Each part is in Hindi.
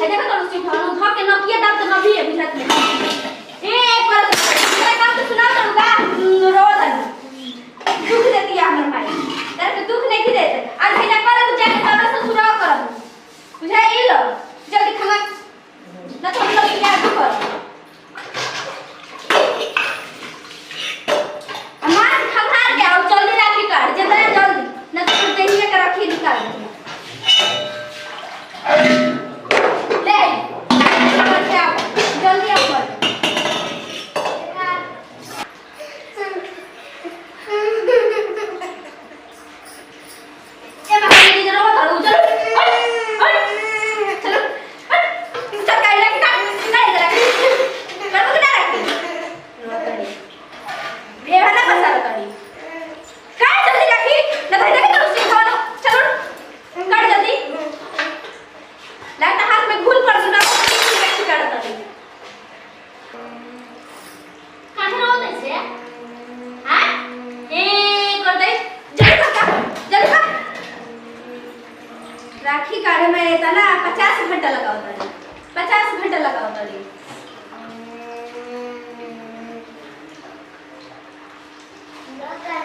है देखो तो उसकी भानु ध के न किए दाब तो न भी है बुझात में एक बार तेरा काम तो सुना करूंगा रोज दुख देती है हमर माई तेरे को दुख नहीं देते आज भैया कर तू जाके हमरा से सुराव कर बुझा ई लो जल्दी खाना न तो लोग क्या कर अमान खंगार के आओ जल्दी राखी काट जितना जल्दी न तो देही के राखी निकाल ले जल्दी आओ राखी काढ़े में रहता ना 50 घंटा लगा होता है 50 घंटा लगा होता है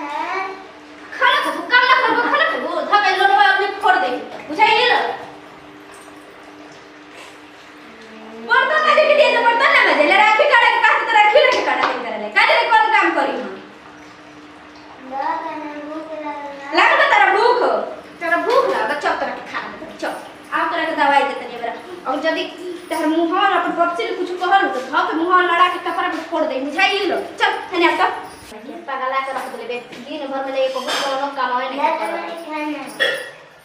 खाना खाओ काम ना करो खाना खाओ धके लोड़वा अपने फोड़ दे बुझाई ले बर्तन ना देके दे तो बर्तन ना मजे ले राखी काढ़े के काट तो राखी रखे काढ़े के करे ले काढ़े कौन काम करी लगा तेरा भूख लगा चप तरह के खा चप आप तरह के दवाई देते नहीं मेरा और जदी तहर मुंह और अपन बच्चे कुछ कहल तो ध के मुंह लड़ा के कपड़ा पे फोड़ दे बुझाई लो चल हने आ पगला के रख देले दिन भर में ले को कोनो काम है नहीं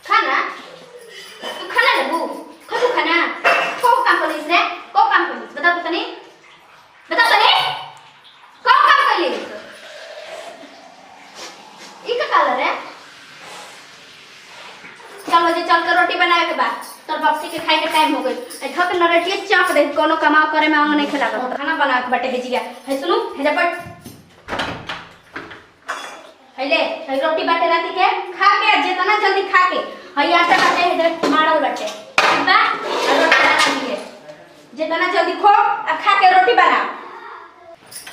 खाना तू खाना लेबू खा तू खाना को काम करिस रे को काम करिस बता तो तनी को काम करिस ई का कलर है चल मुझे चल कर रोटी बनाए के बाद तोर बच्ची के खाए के टाइम हो गई ए धक नरटिए चाप दे कोनो कमाओ करे में आंग नहीं खिला कर खाना बना के बटे भेजिया है सुनो है जपट है ले है रोटी बाटे राती के खा के जितना जल्दी खा के हई आटा बाटे इधर मारल बाटे बा रोटी बना दिए जितना जल्दी खो आ खा के रोटी बना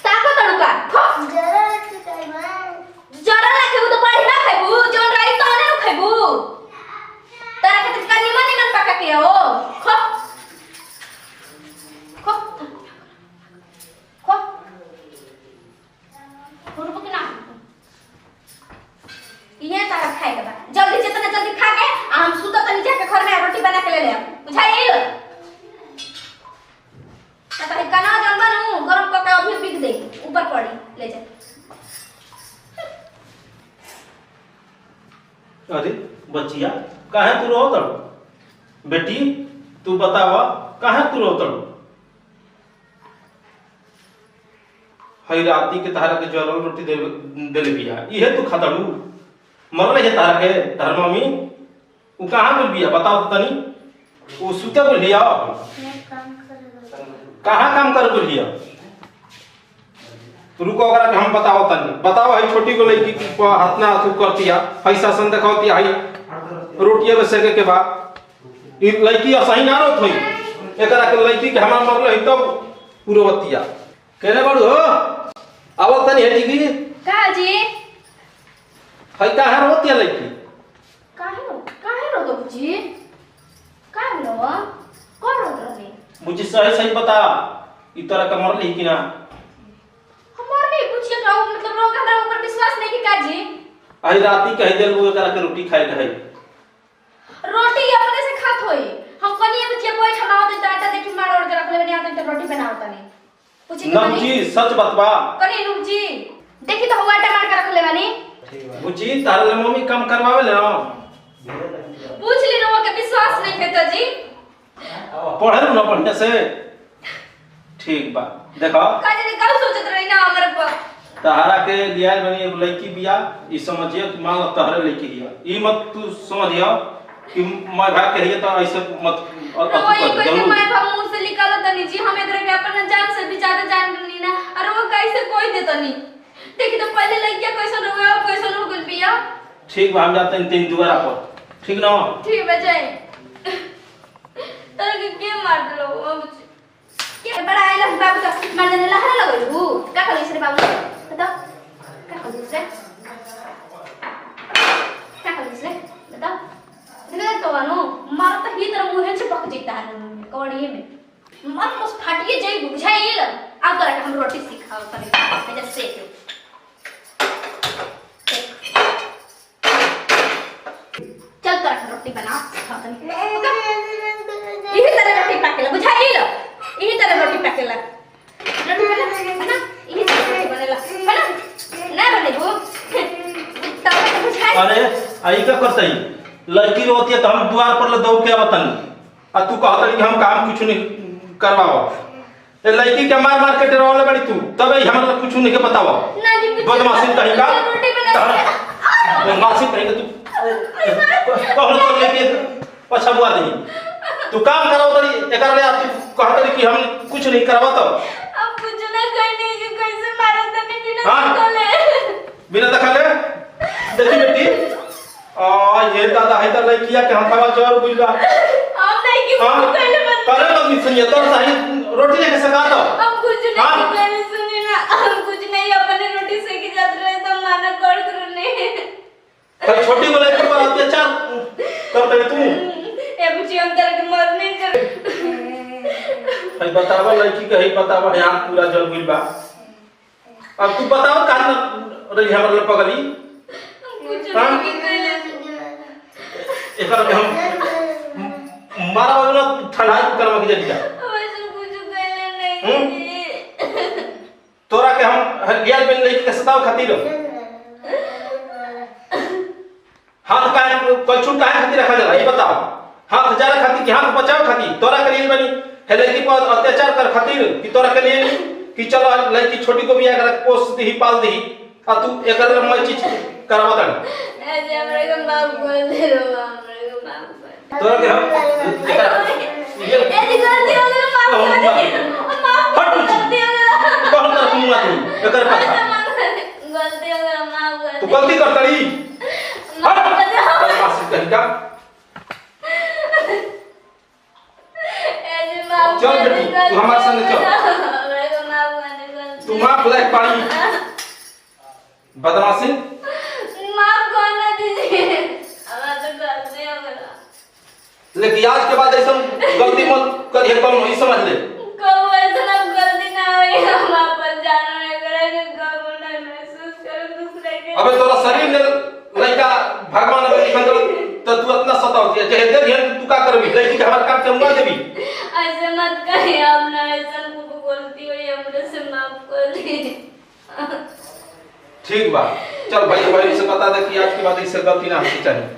ताको तड़का खो जरा लाके तो बढ़िया खाइबू जोन राई तो ना खाइबू तारा के तक निमन पका के हो खो खो खो पुरबो के ना ये तारा खाए के बा जल्दी जितना जल्दी खा के हम सुतो तनी जाके घर में रोटी बना के ले ले बुझाई त है कना जन बनू गरम करके अभी बिक दे ऊपर पड़ी ले जा अरे बच्चिया काहे तू रोत बेटी तू बतावा काहे तू रोत हई राती के तारा के जरल रोटी देले बिया इहे तू खतड़ू मरले है तारा के तार मम्मी उ कहां बोल बिया बताओ तो तनी वो सुते बोल लिया कहां काम कर बोल लिया रुको अगर हम बताओ तनी बताओ हई छोटी को लड़की को हाथ ना हाथ करतिया पैसा सन दिखावतिया हई रोटिया में सेके के बाद ई लड़की असही ना रोत होई एकरा के लड़की के हमरा मरले हई तब पुरवतिया केने बड़ू हो आवल तनी हेटी की का जी हई काहे रोतिया लड़की काहे रो दो जी काहे रो कौन रो रहे मुझे सही सही बता ई तरह का मरली कि ना हमर नहीं पूछिए का मतलब लोग हमरा ऊपर विश्वास नहीं कि काजी आई राती कह देल वो एकरा के रोटी खाए के है रोटी अपने से खात होई हम कनिए में जे बैठ बनाओ तो आटा देखि मार और के रख लेबे नहीं आते तो रोटी बनाओ तनी पूछी नम जी सच बतवा कनी नुम जी देखि तो हुआ टमाटर के रख ले बानी बुची तारे मम्मी काम करवावे ले ना पूछ ली रो के विश्वास नहीं है तो जी पढ़ल ना पढ़ने से ठीक बा देखो काजे का सोचत रही ना हमर पर तहरा के लियाल बनी एगो लड़की बिया ई समझिए तू मान लो तहरे लड़की बिया ई मत तू समझियो कि मैं भाग के रहिए तो ऐसे मत और कोई मैं मुंह से निकालो तनी जी हम इधर के अपन जान से भी ज्यादा जान नहीं ना और वो कैसे कोई दे तनी देखि तो पहले लड़किया कैसे रोवे और कैसे रो गल बिया ठीक बा हम जाते हैं तीन दुआरा पर ठीक ना ठीक बजाए तारे के मार दलो अब के बड़ा आइला बाबू का मार देने लहरा लगलू का कर इसरे बाबू बताओ का कर इसरे का कर इसरे बताओ इधर तो वानो मार तो ही तरह मुंह से पक जीता है कवड़िए में मन बस फाटिए जाई बुझाइल आ तोरा के हम रोटी सिखाओ तनी जैसे चल तोरा के रोटी बना सिखाओ तनी इही तरह रोटी पकेला बुझाइल इही तरह रोटी पकेला रोटी बना इही तरह रोटी बनेला बना ना बनेबो तब तो बुझाइल अरे आई का करतई लड़की रोती है तो हम द्वार पर ले दौड़ के आवतन आ तू कहत कि हम काम कुछ नहीं करवाओ ए लड़की के मार मार के डरावले बड़ी तू तब हमरा कुछ नहीं के बताओ ना जी बदमाशी कहीं का रोटी बना बदमाशी कहीं तू कहल कर लेके पछा बुआ दे तू काम कराओ तरी एकर ले तू कहत रही कि हम कुछ नहीं करवा तो अब कुछ ना करने की कैसे मारा तने बिना हाँ? दखले बिना दखले देखी बेटी आ ये दादा है त लड़किया के हाथवा जोर बुझला हम नहीं कि हां पहले बता करे मत सुनिए तो सही रोटी लेके सका दो हम कुछ हाँ? नहीं पहले सुनिए ना हम कुछ नहीं अपने रोटी से की जात रहे तो माना कर करने भाई छोटी को लेकर पर अत्याचार करते तू ए बुची हम तेरे के मर नहीं कर भाई बतावा लड़की के ही बतावा यहाँ पूरा जल गइल बा अब तू बताओ कान रही हमरा पगली कुछ हाँ? नहीं कहले एकर में हम मारा वाला ठंडा करवा के जल्दी जा वैसे कुछ कहले नहीं तोरा के हम रियल बन लड़की के सताव खातिर हाथ काहे कलछुल काहे खातिर रखा जाला ये बताओ हाथ हजार खातिर कि हाथ बचाव खातिर तोरा के लिए बनी है लड़की पर अत्याचार कर खातिर कि तोरा के लिए कि चलो लड़की छोटी को भी अगर पोस दी पाल दी आ तू एकर मैं चीज करवा दन ऐसे हमरा के माफ कर दे रो हमरा के माफ कर तोरा के हम ए गलती हो गई माफ कर दे माफ हट गलती हो गई कौन कर मुंगा तू एकर पता गलती हो गई माफ कर तू गलती कर तड़ी हट बदमाशी कहीं का ऐसे माफ चल बेटी तू हमारे संग चल हमरा को माफ कर दे गलती तू मां खुदा पानी बदमाशी माफ करना दीजिए हमरा तो गलती हो गई लेकिन आज के बाद ऐसा गलती मत करिए कौन नहीं समझ ले कब ऐसा गलती ना हुई हम वापस जाना नहीं करेंगे कब ना महसूस करो दूसरे के अबे तोरा शरीर ने लड़का भगवान ने लिखल तो तू इतना सतावती है चाहे दे ध्यान तू का करबी लड़की के हमार काम के मुआ देबी ऐसे मत कहिए आप ना ऐसा को गलती हुई हमरे से माफ कर दी ठीक बा चल भाई भाई से बता दे कि आज के बाद इससे गलती ना होनी चाहिए